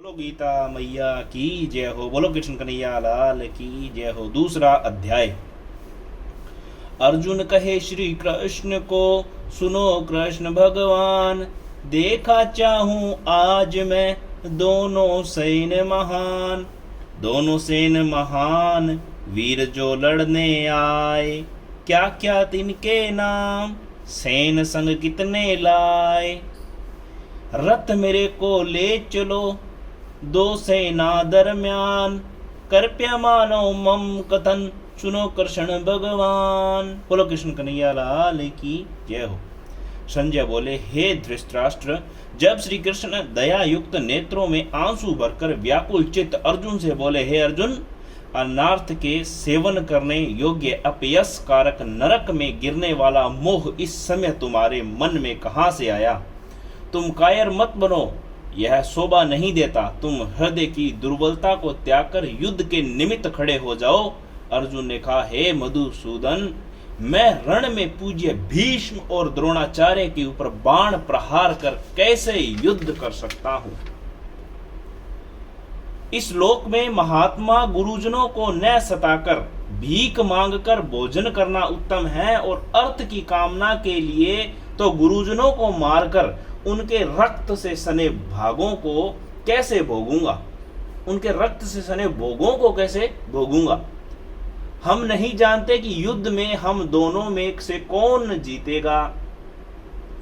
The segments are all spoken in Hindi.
बोलो गीता मैया की जय हो। बोलो कृष्ण कन्हैया लाल की जय हो। दूसरा अध्याय। अर्जुन कहे श्री कृष्ण को, सुनो कृष्ण भगवान, देखा चाहूं आज मैं दोनों सेन महान वीर जो लड़ने आए। क्या क्या तिनके नाम, सेन संग कितने लाए। रथ मेरे को ले चलो, दो सेना दरम्यान, कृपया मानो मम कथन, सुनो कृष्ण भगवान। बोलो कृष्ण कन्हैया लाल की जय हो। संजय बोले, हे धृतराष्ट्र, जब श्री कृष्ण दया युक्त नेत्रों में आंसू भरकर व्याकुल चित्त अर्जुन से बोले, हे अर्जुन, अनार्थ के सेवन करने योग्य अपयस कारक नरक में गिरने वाला मोह इस समय तुम्हारे मन में कहां से आया। तुम कायर मत बनो, यह शोभा नहीं देता। तुम हृदय की दुर्बलता को त्याग कर युद्ध के निमित्त खड़े हो जाओ। अर्जुन ने कहा, हे मधुसूदन, मैं रण में पूज्य भीष्म और द्रोणाचार्य के ऊपर बाण प्रहार कर कैसे युद्ध कर सकता हूं। इस लोक में महात्मा गुरुजनों को न सताकर भीख मांगकर भोजन करना उत्तम है, और अर्थ की कामना के लिए तो गुरुजनों को मारकर उनके रक्त से सने भागों को कैसे भोगूंगा। उनके रक्त से सने भोगों को कैसे भोगूंगा। हम नहीं जानते कि युद्ध में हम दोनों में से कौन जीतेगा।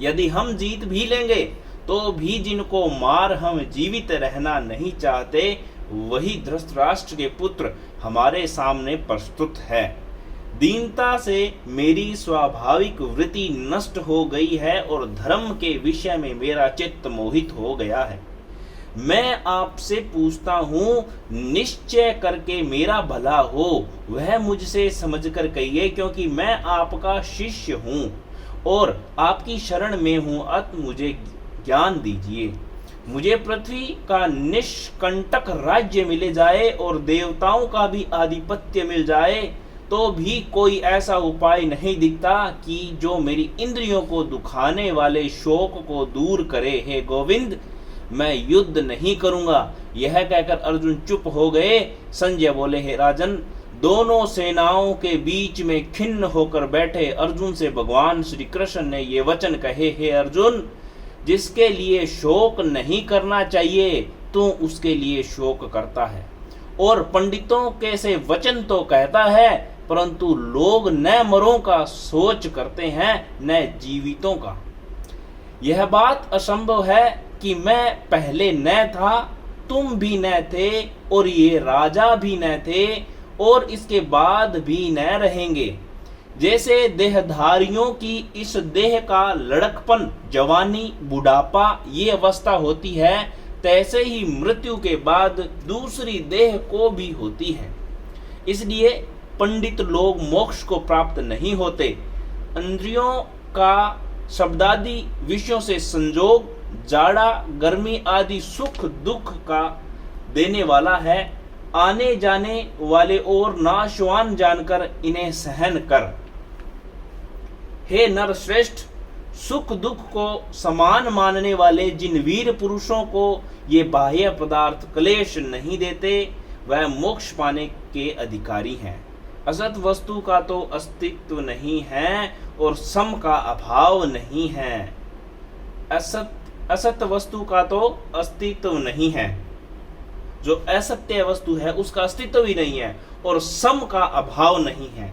यदि हम जीत भी लेंगे तो भी जिनको मार हम जीवित रहना नहीं चाहते, वही धृतराष्ट्र के पुत्र हमारे सामने प्रस्तुत है। दीनता से मेरी स्वाभाविक वृत्ति नष्ट हो गई है और धर्म के विषय में मेरा चित्त मोहित हो गया है। मैं आपसे पूछता हूं, निश्चय करके मेरा भला हो, वह मुझसे समझकर कहिए, क्योंकि मैं आपका शिष्य हूं और आपकी शरण में हूं। अतः मुझे ज्ञान दीजिए। मुझे पृथ्वी का निष्कंटक राज्य मिल जाए और देवताओं का भी आधिपत्य मिल जाए, तो भी कोई ऐसा उपाय नहीं दिखता कि जो मेरी इंद्रियों को दुखाने वाले शोक को दूर करे। हे गोविंद, मैं युद्ध नहीं करूंगा। यह कहकर अर्जुन चुप हो गए। संजय बोले, हे राजन, दोनों सेनाओं के बीच में खिन्न होकर बैठे अर्जुन से भगवान श्री कृष्ण ने ये वचन कहे, हे अर्जुन, जिसके लिए शोक नहीं करना चाहिए तू उसके लिए शोक करता है, और पंडितों के से वचन तो कहता है, परंतु लोग न मरों का सोच करते हैं न जीवितों का। यह बात असंभव है कि मैं पहले न था, तुम भी न थे, और ये राजा भी न थे, और इसके बाद भी न रहेंगे। जैसे देहधारियों की इस देह का लड़कपन, जवानी, बुढ़ापा ये अवस्था होती है, तैसे ही मृत्यु के बाद दूसरी देह को भी होती है। इसलिए पंडित लोग मोक्ष को प्राप्त नहीं होते। इंद्रियों का शब्दादि विषयों से संजोग, जाड़ा, गर्मी आदि सुख दुख का देने वाला है। आने जाने वाले और नाशवान जानकर इन्हें सहन कर। हे नर श्रेष्ठ, सुख दुख को समान मानने वाले जिन वीर पुरुषों को ये बाह्य पदार्थ क्लेश नहीं देते, वह मोक्ष पाने के अधिकारी हैं। असत वस्तु का तो अस्तित्व नहीं है और सम का अभाव नहीं है। असत वस्तु का तो अस्तित्व नहीं है, जो असत्य वस्तु है उसका अस्तित्व ही नहीं है, और सम का अभाव नहीं है।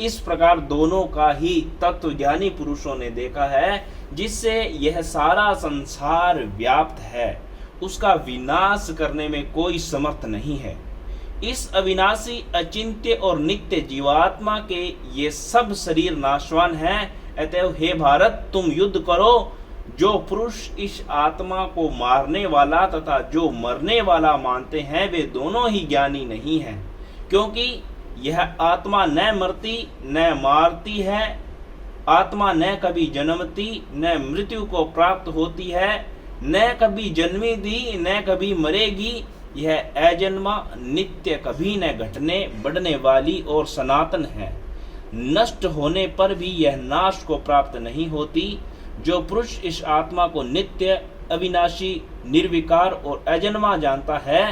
इस प्रकार दोनों का ही तत्वज्ञानी पुरुषों ने देखा है। जिससे यह सारा संसार व्याप्त है, उसका विनाश करने में कोई समर्थ नहीं है। इस अविनाशी, अचिंत्य और नित्य जीवात्मा के ये सब शरीर नाशवान हैं। अतएव हे भारत, तुम युद्ध करो। जो पुरुष इस आत्मा को मारने वाला तथा जो मरने वाला मानते हैं, वे दोनों ही ज्ञानी नहीं हैं, क्योंकि यह आत्मा न मरती न मारती है। आत्मा न कभी जन्मती न मृत्यु को प्राप्त होती है, न कभी जन्मी थी न कभी मरेगी। यह अजन्मा, नित्य, कभी न घटने बढ़ने वाली और सनातन है। नष्ट होने पर भी यह नाश को प्राप्त नहीं होती। जो पुरुष इस आत्मा को नित्य, अविनाशी, निर्विकार और अजन्मा जानता है,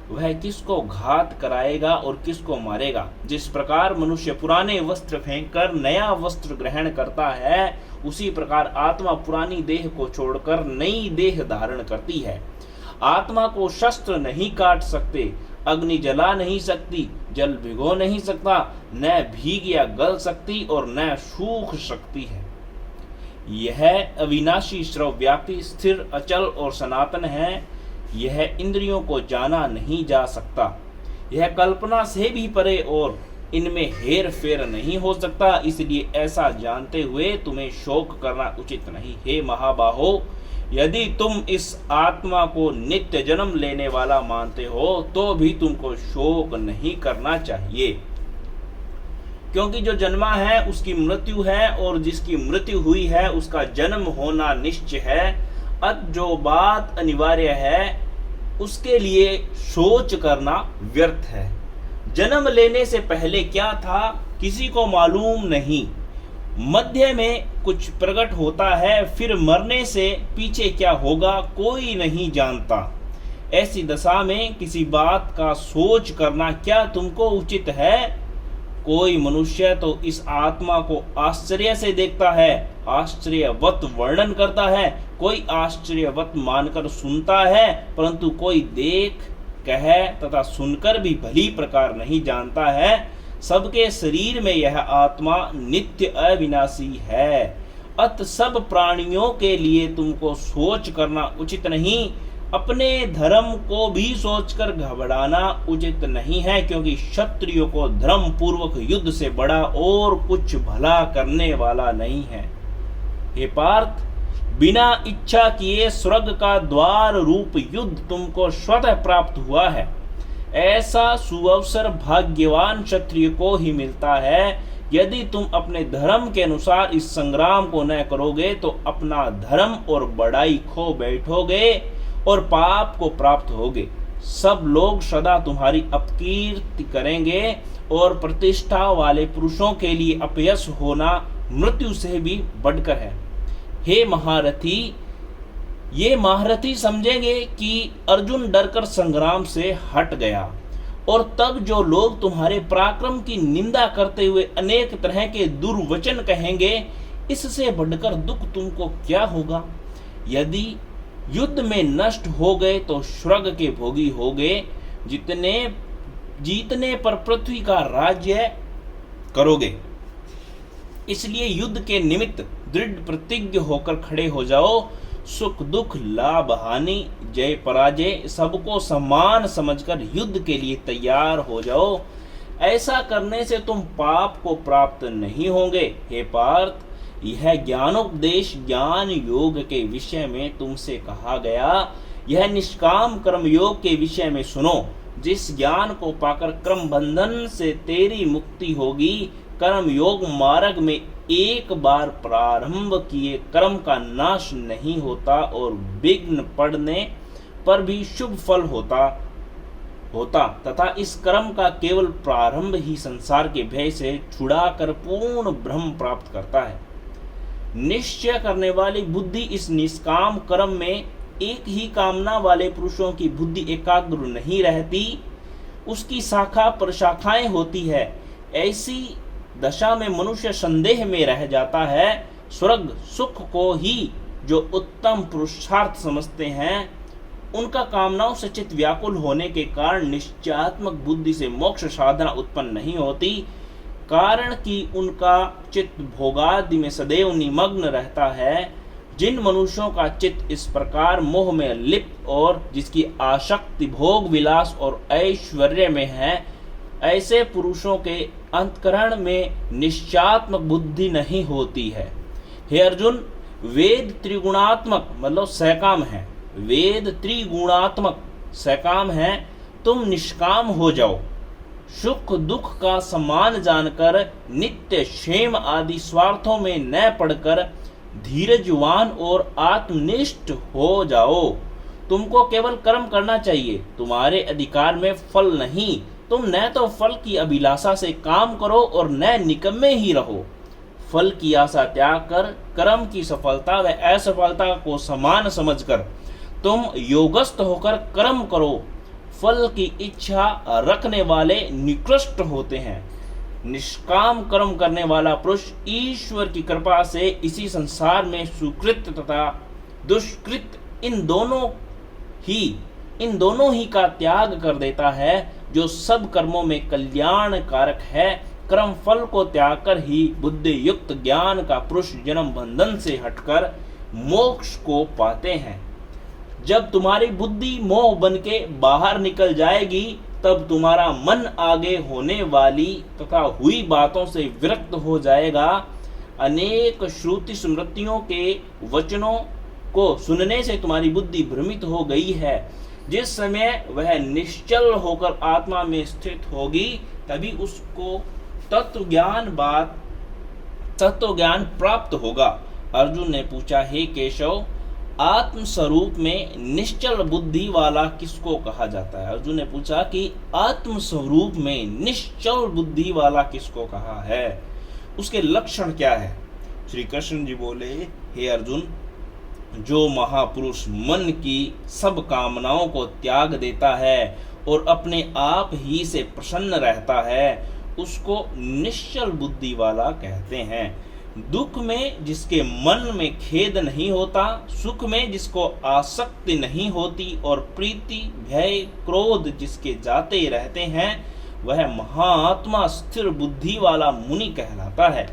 वह किसको घात कराएगा और किसको मारेगा। जिस प्रकार मनुष्य पुराने वस्त्र फेंककर नया वस्त्र ग्रहण करता है, उसी प्रकार आत्मा पुरानी देह को छोड़कर नई देह धारण करती है। आत्मा को शस्त्र नहीं काट सकते, अग्नि जला नहीं सकती, जल भिगो नहीं सकता, न भीग या गल सकती और न सूख सकती है। यह अविनाशी, सर्वव्यापी, स्थिर, अचल और सनातन है। यह इंद्रियों को जाना नहीं जा सकता। यह कल्पना से भी परे और इनमें हेर फेर नहीं हो सकता। इसलिए ऐसा जानते हुए तुम्हें शोक करना उचित नहीं। हे महाबाहो, यदि तुम इस आत्मा को नित्य जन्म लेने वाला मानते हो तो भी तुमको शोक नहीं करना चाहिए, क्योंकि जो जन्मा है उसकी मृत्यु है और जिसकी मृत्यु हुई है उसका जन्म होना निश्चय है। अत जो बात अनिवार्य है उसके लिए सोच करना व्यर्थ है। जन्म लेने से पहले क्या था किसी को मालूम नहीं, मध्य में कुछ प्रकट होता है, फिर मरने से पीछे क्या होगा कोई नहीं जानता। ऐसी दशा में किसी बात का सोच करना क्या तुमको उचित है? कोई मनुष्य तो इस आत्मा को आश्चर्य से देखता है, आश्चर्यवत वर्णन करता है, कोई आश्चर्यवत मानकर सुनता है, परंतु कोई देख, कह तथा सुनकर भी भली प्रकार नहीं जानता है। सबके शरीर में यह आत्मा नित्य अविनाशी है। अत सब प्राणियों के लिए तुमको सोच करना उचित नहीं। अपने धर्म को भी सोचकर घबराना उचित नहीं है, क्योंकि क्षत्रियों को धर्म पूर्वक युद्ध से बड़ा और कुछ भला करने वाला नहीं है। हे पार्थ, बिना इच्छा किए स्वर्ग का द्वार रूप युद्ध तुमको स्वतः प्राप्त हुआ है। ऐसा सुअवसर भाग्यवान क्षत्रिय को ही मिलता है। यदि तुम अपने धर्म के अनुसार इस संग्राम को न करोगे तो अपना धर्म और बड़ाई खो बैठोगे और पाप को प्राप्त होगे। सब लोग सदा तुम्हारी अपकीर्ति करेंगे और प्रतिष्ठा वाले पुरुषों के लिए अपयश होना मृत्यु से भी बढ़कर है। हे महारथी, ये महारथी समझेंगे कि अर्जुन डरकर संग्राम से हट गया, और तब जो लोग तुम्हारे पराक्रम की निंदा करते हुए अनेक तरह के दुर्वचन कहेंगे, इससे बढ़कर दुख तुमको क्या होगा? यदि युद्ध में नष्ट हो गए तो स्वर्ग के भोगी होगे, जीतने पर पृथ्वी का राज्य करोगे। इसलिए युद्ध के निमित्त दृढ़ प्रतिज्ञ होकर खड़े हो जाओ। सुख दुख, लाभ हानि, जय पराजय सबको समान समझकर युद्ध के लिए तैयार हो जाओ। ऐसा करने से तुम पाप को प्राप्त नहीं होंगे। हे पार्थ, यह ज्ञानोपदेश ज्ञान योग के विषय में तुमसे कहा गया। यह निष्काम कर्म योग के विषय में सुनो। जिस ज्ञान को पाकर कर्म बंधन से तेरी मुक्ति होगी, कर्म योग मार्ग में एक बार प्रारंभ किए कर्म का नाश नहीं होता और विघ्न पड़ने पर भी शुभ फल होता तथा इस कर्म का केवल प्रारंभ ही संसार के भय से छुड़ाकर पूर्ण ब्रह्म प्राप्त करता है। निश्चय करने वाली बुद्धि इस निष्काम कर्म में एक ही कामना वाले पुरुषों की बुद्धि एकाग्र नहीं रहती, उसकी शाखा प्रशाखाएं होती है। ऐसी दशा में मनुष्य संदेह में रह जाता है। स्वर्ग सुख को ही जो उत्तम पुरुषार्थ समझते हैं, उनका कामनाओं से चित्त व्याकुल होने के कारण निश्चयात्मक बुद्धि से मोक्ष साधना उत्पन्न नहीं होती, कारण कि उनका चित्त भोगादि में सदैव निमग्न रहता है। जिन मनुष्यों का चित्त इस प्रकार मोह में लिप्त और जिसकी आसक्ति भोग विलास और ऐश्वर्य में है, ऐसे पुरुषों के अंतकरण में निश्चयात्मक बुद्धि नहीं होती है। हे अर्जुन, वेद त्रिगुणात्मक मतलब सकाम है, वेद त्रिगुणात्मक सकाम है, तुम निष्काम हो जाओ। सुख दुख का समान जानकर नित्य क्षेम आदि स्वार्थों में न पड़कर धीरजवान और आत्मनिष्ठ हो जाओ। तुमको केवल कर्म करना चाहिए, तुम्हारे अधिकार में फल नहीं। तुम न तो फल की अभिलाषा से काम करो और न निकम्मे ही रहो। फल की आशा त्याग कर कर्म की सफलता व असफलता को समान समझकर तुम योगस्थ होकर कर्म करो। फल की इच्छा रखने वाले निकृष्ट होते हैं। निष्काम कर्म करने वाला पुरुष ईश्वर की कृपा से इसी संसार में सुकृत तथा दुष्कृत इन दोनों ही का त्याग कर देता है। जो सब कर्मों में कल्याण कारक है, कर्म फल को त्याग कर ही बुद्धि युक्त ज्ञान का पुरुष जन्म बंधन से हटकर मोक्ष को पाते हैं। जब तुम्हारी बुद्धि मोह बन के बाहर निकल जाएगी, तब तुम्हारा मन आगे होने वाली तथा हुई बातों से विरक्त हो जाएगा। अनेक श्रुति स्मृतियों के वचनों को सुनने से तुम्हारी बुद्धि भ्रमित हो गई है। जिस समय वह निश्चल होकर आत्मा में स्थित होगी, तभी उसको तत्व ज्ञान प्राप्त होगा। अर्जुन ने पूछा, हे केशव, आत्म स्वरूप में निश्चल बुद्धि वाला किसको कहा जाता है? अर्जुन ने पूछा कि आत्म स्वरूप में निश्चल बुद्धि वाला किसको कहा है, उसके लक्षण क्या है? श्री कृष्ण जी बोले, हे अर्जुन, जो महापुरुष मन की सब कामनाओं को त्याग देता है और अपने आप ही से प्रसन्न रहता है, उसको निश्चल बुद्धि वाला कहते हैं। दुख में जिसके मन में खेद नहीं होता, सुख में जिसको आसक्ति नहीं होती और प्रीति भय क्रोध जिसके जाते रहते हैं, वह महात्मा स्थिर बुद्धि वाला मुनि कहलाता है।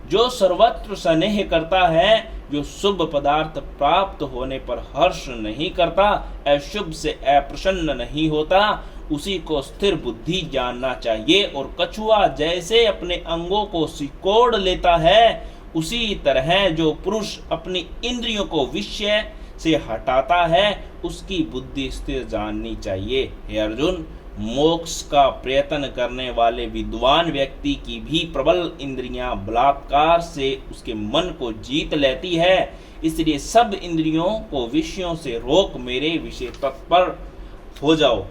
जो सर्वत्र स्नेह करता है, जो शुभ पदार्थ प्राप्त होने पर हर्ष नहीं करता, अशुभ से अप्रसन्न नहीं होता, उसी को स्थिर बुद्धि जानना चाहिए। और कछुआ जैसे अपने अंगों को सिकोड़ लेता है, उसी तरह जो पुरुष अपनी इंद्रियों को विषय से हटाता है, उसकी बुद्धि स्थिर जाननी चाहिए। हे अर्जुन, मोक्ष का प्रयत्न करने वाले विद्वान व्यक्ति की भी प्रबल इंद्रियां बलात्कार से उसके मन को जीत लेती है। इसलिए सब इंद्रियों को विषयों से रोक मेरे विषय तत्पर हो जाओ।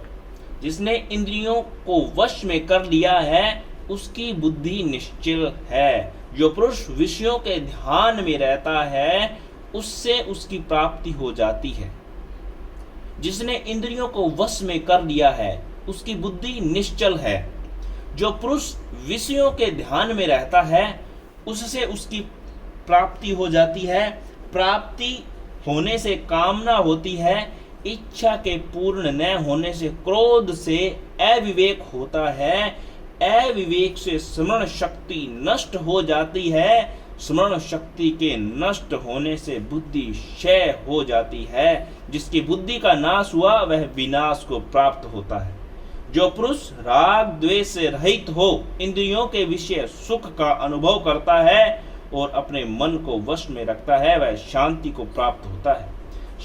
जिसने इंद्रियों को वश में कर लिया है, उसकी बुद्धि निश्चल है। जो पुरुष विषयों के ध्यान में रहता है, उससे उसकी प्राप्ति हो जाती है। जिसने इंद्रियों को वश में कर लिया है, उसकी बुद्धि निश्चल है। जो पुरुष विषयों के ध्यान में रहता है, उससे उसकी प्राप्ति हो जाती है। प्राप्ति होने से कामना होती है। इच्छा के पूर्ण न होने से क्रोध से अविवेक होता है। अविवेक से स्मरण शक्ति नष्ट हो जाती है। स्मरण शक्ति के नष्ट होने से बुद्धि क्षय हो जाती है। जिसकी बुद्धि का नाश हुआ, वह विनाश को प्राप्त होता है। जो पुरुष राग द्वेष से रहित हो, इंद्रियों के विषय सुख का अनुभव करता है और अपने मन को वश में रखता है, वह शांति को प्राप्त होता है।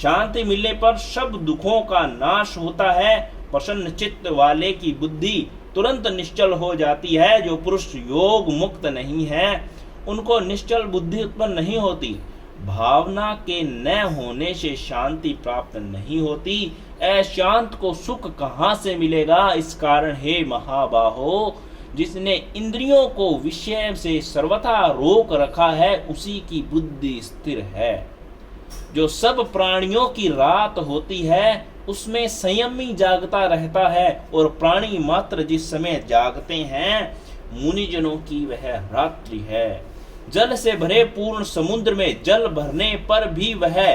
शांति मिलने पर सब दुखों का नाश होता है। प्रसन्न चित्त वाले की बुद्धि तुरंत निश्चल हो जाती है। जो पुरुष योग मुक्त नहीं है, उनको निश्चल बुद्धि उत्पन्न नहीं होती। भावना के न होने से शांति प्राप्त नहीं होती। अशांत को सुख कहाँ से मिलेगा? इस कारण हे महाबाहो, जिसने इंद्रियों को विषय से सर्वथा रोक रखा है, उसी की बुद्धि स्थिर है। जो सब प्राणियों की रात होती है, उसमें संयमी जागता रहता है, और प्राणी मात्र जिस समय जागते हैं, मुनिजनों की वह रात्रि है। जल से भरे पूर्ण समुद्र में जल भरने पर भी वह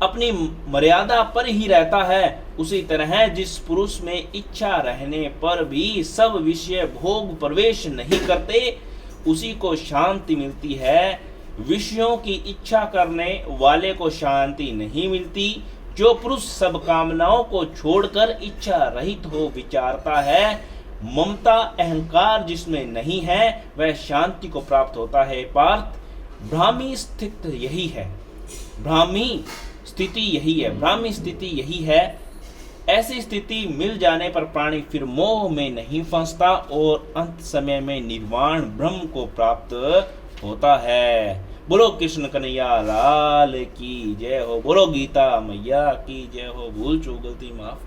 अपनी मर्यादा पर ही रहता है। उसी तरह जिस पुरुष में इच्छा रहने पर भी सब विषय भोग प्रवेश नहीं करते, उसी को शांति मिलती है। विषयों की इच्छा करने वाले को शांति नहीं मिलती। जो पुरुष सब कामनाओं को छोड़कर इच्छा रहित हो विचारता है, ममता अहंकार जिसमें नहीं है, वह शांति को प्राप्त होता है। पार्थ, ब्राह्मी स्थिति यही है। ब्राह्मी स्थिति यही है। ऐसी स्थिति मिल जाने पर प्राणी फिर मोह में नहीं फंसता और अंत समय में निर्वाण ब्रह्म को प्राप्त होता है। बोलो कृष्ण कन्हैया लाल की जय हो। बोलो गीता मैया की जय हो। भूल चूक गलती माफ